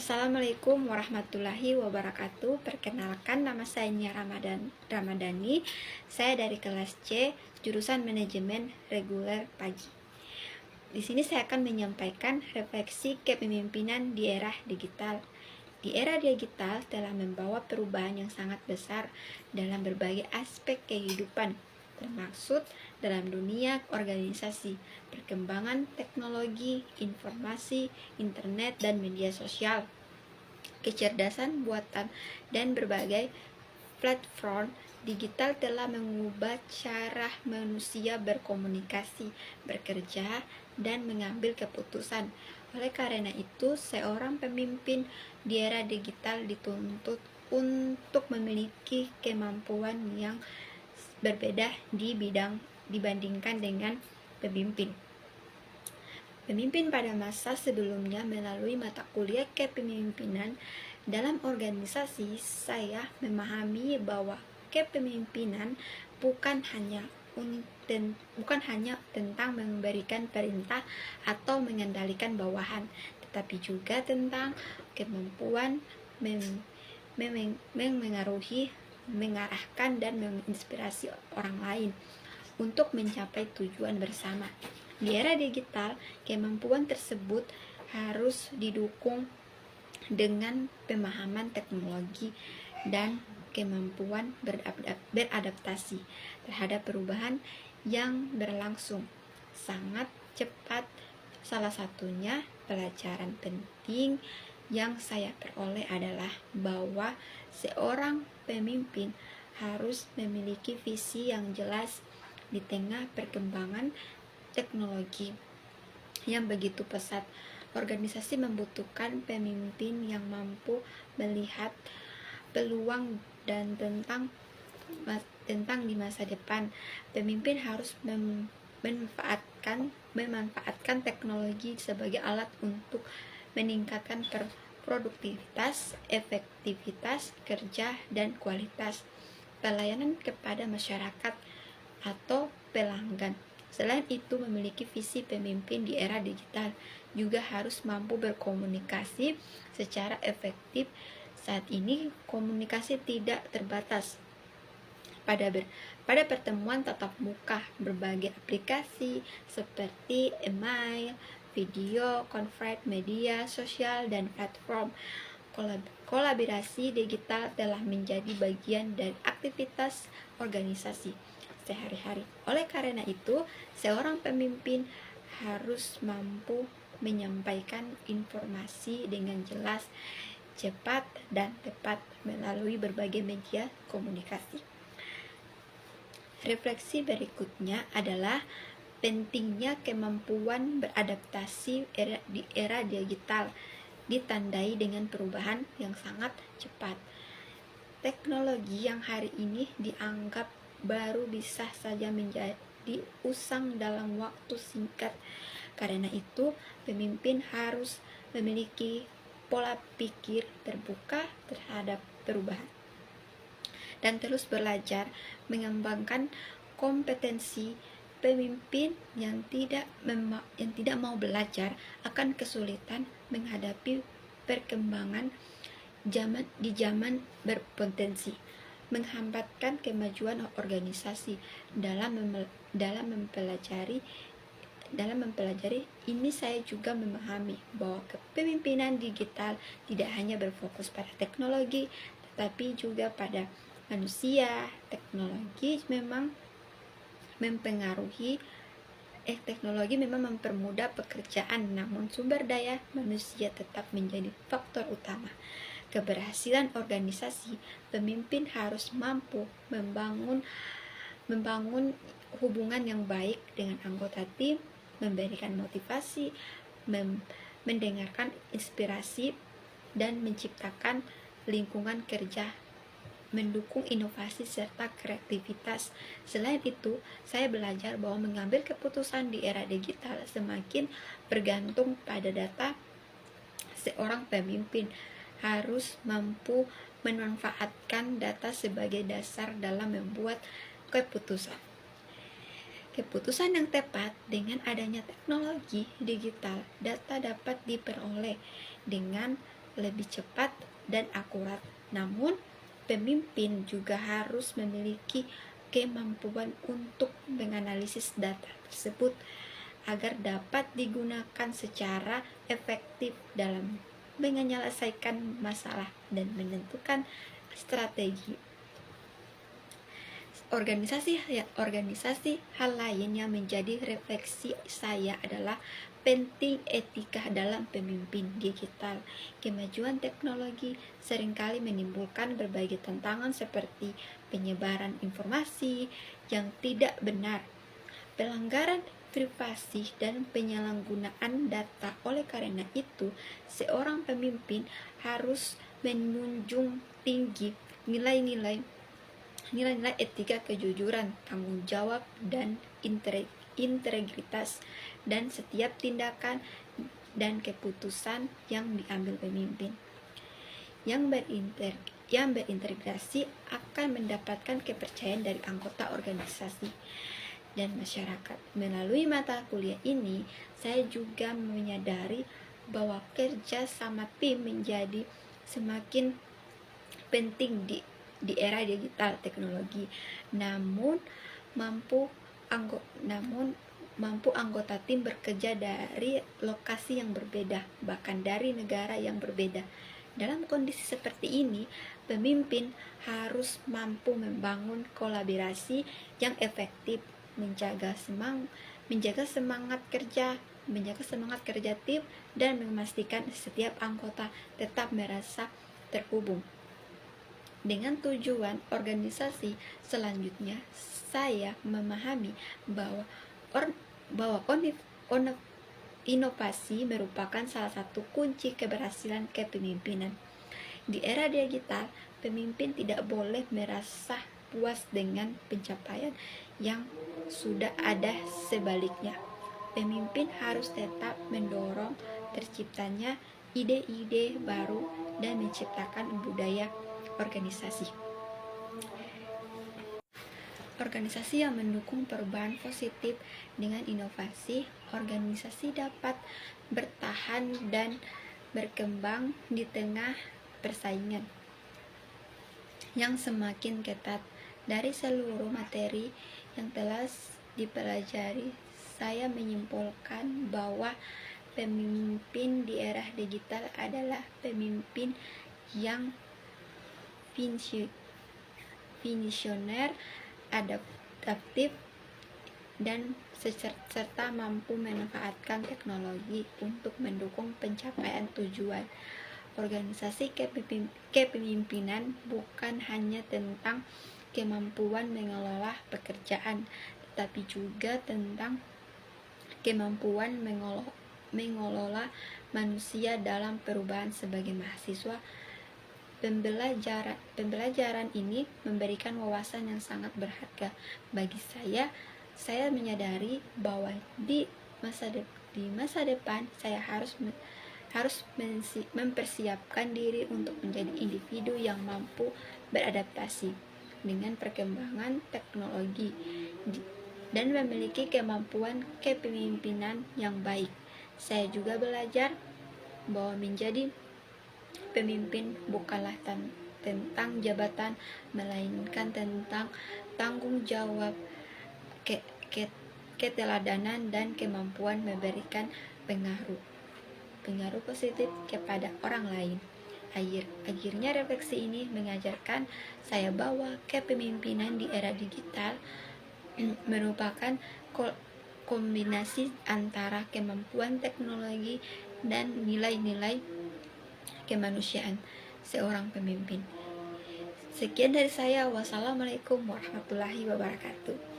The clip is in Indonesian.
Assalamualaikum warahmatullahi wabarakatuh. Perkenalkan, nama saya Nia Ramadhani. Saya dari kelas C, jurusan Manajemen Reguler Pagi. Di sini saya akan menyampaikan refleksi kepemimpinan di era digital. Di era digital telah membawa perubahan yang sangat besar dalam berbagai aspek kehidupan, termaksud dalam dunia organisasi, perkembangan teknologi, informasi, internet, dan media sosial, kecerdasan buatan, dan berbagai platform digital telah mengubah cara manusia berkomunikasi, bekerja, dan mengambil keputusan. Oleh karena itu, seorang pemimpin di era digital dituntut untuk memiliki kemampuan yang berbeda di bidang dibandingkan dengan pemimpin pada masa sebelumnya. Melalui mata kuliah kepemimpinan dalam organisasi, saya memahami bahwa kepemimpinan bukan hanya tentang memberikan perintah atau mengendalikan bawahan, tetapi juga tentang kemampuan mengaruhi, mengarahkan, dan menginspirasi orang lain untuk mencapai tujuan bersama. Di era digital, kemampuan tersebut harus didukung dengan pemahaman teknologi dan kemampuan beradaptasi terhadap perubahan yang berlangsung sangat cepat. Salah satunya pelajaran penting yang saya peroleh adalah bahwa seorang pemimpin harus memiliki visi yang jelas di tengah perkembangan teknologi yang begitu pesat. Organisasi membutuhkan pemimpin yang mampu melihat peluang dan tentang di masa depan. Pemimpin harus memanfaatkan teknologi sebagai alat untuk meningkatkan produktivitas, efektivitas kerja, dan kualitas pelayanan kepada masyarakat atau pelanggan. Selain itu, memiliki visi pemimpin di era digital juga harus mampu berkomunikasi secara efektif. Saat ini, komunikasi tidak terbatas pada pertemuan tatap muka. Berbagai aplikasi seperti email, video, conference, media sosial, dan platform kolaborasi digital telah menjadi bagian dari aktivitas organisasi sehari-hari. Oleh karena itu, seorang pemimpin harus mampu menyampaikan informasi dengan jelas, cepat, dan tepat melalui berbagai media komunikasi. Refleksi berikutnya adalah pentingnya kemampuan beradaptasi di era digital, ditandai dengan perubahan yang sangat cepat. Teknologi yang hari ini dianggap baru bisa saja menjadi usang dalam waktu singkat. Karena itu, pemimpin harus memiliki pola pikir terbuka terhadap perubahan dan terus belajar mengembangkan kompetensi. Pemimpin yang tidak mau belajar akan kesulitan menghadapi perkembangan zaman berpotensi menghambatkan kemajuan organisasi. Dalam mempelajari ini, saya juga memahami bahwa kepemimpinan digital tidak hanya berfokus pada teknologi, tetapi juga pada manusia. Teknologi memang mempermudah pekerjaan, namun sumber daya manusia tetap menjadi faktor utama keberhasilan organisasi. Pemimpin harus mampu membangun hubungan yang baik dengan anggota tim, memberikan motivasi, mendengarkan inspirasi, dan menciptakan lingkungan kerja mendukung inovasi serta kreativitas. Selain itu, saya belajar bahwa mengambil keputusan di era digital semakin bergantung pada data. Seorang pemimpin harus mampu memanfaatkan data sebagai dasar dalam membuat keputusan yang tepat. Dengan adanya teknologi digital, data dapat diperoleh dengan lebih cepat dan akurat. Namun, pemimpin juga harus memiliki kemampuan untuk menganalisis data tersebut agar dapat digunakan secara efektif dalam menyelesaikan masalah dan menentukan strategi. Organisasi hal lain yang menjadi refleksi saya adalah penting etika dalam pemimpin digital. Kemajuan teknologi seringkali menimbulkan berbagai tantangan seperti penyebaran informasi yang tidak benar, pelanggaran privasi, dan penyalahgunaan data. Oleh karena itu, seorang pemimpin harus menjunjung tinggi nilai-nilai etika, kejujuran, tanggung jawab, dan integritas, dan setiap tindakan dan keputusan yang diambil pemimpin yang berintegrasi akan mendapatkan kepercayaan dari anggota organisasi dan masyarakat. Melalui mata kuliah ini, saya juga menyadari bahwa kerja sama tim menjadi semakin penting di era digital teknologi. Namun mampu anggota tim bekerja dari lokasi yang berbeda, bahkan dari negara yang berbeda. Dalam kondisi seperti ini, pemimpin harus mampu membangun kolaborasi yang efektif, menjaga semangat kerja tim, dan memastikan setiap anggota tetap merasa terhubung dengan tujuan organisasi. Selanjutnya, saya memahami bahwa inovasi merupakan salah satu kunci keberhasilan kepemimpinan. Di era digital, pemimpin tidak boleh merasa puas dengan pencapaian yang sudah ada. Sebaliknya, pemimpin harus tetap mendorong terciptanya ide-ide baru dan menciptakan budaya organisasi yang mendukung perubahan positif. Dengan inovasi, organisasi dapat bertahan dan berkembang di tengah persaingan yang semakin ketat. Dari seluruh materi yang telah dipelajari, saya menyimpulkan bahwa pemimpin di era digital adalah pemimpin yang visioner, adaptif, dan serta mampu memanfaatkan teknologi untuk mendukung pencapaian tujuan. Organisasi kepemimpinan bukan hanya tentang kemampuan mengelola pekerjaan, tetapi juga tentang kemampuan mengelola manusia dalam perubahan. Sebagai mahasiswa, Pembelajaran ini memberikan wawasan yang sangat berharga bagi saya. Saya menyadari bahwa di masa depan saya harus mempersiapkan diri untuk menjadi individu yang mampu beradaptasi dengan perkembangan teknologi dan memiliki kemampuan kepemimpinan yang baik. Saya juga belajar bahwa menjadi pemimpin bukanlah tentang jabatan, melainkan tentang tanggung jawab, keteladanan, dan kemampuan memberikan pengaruh positif kepada orang lain. Akhirnya, refleksi ini mengajarkan saya bahwa kepemimpinan di era digital merupakan kombinasi antara kemampuan teknologi dan nilai-nilai kemanusiaan seorang pemimpin. Sekian dari saya. Wassalamualaikum warahmatullahi wabarakatuh.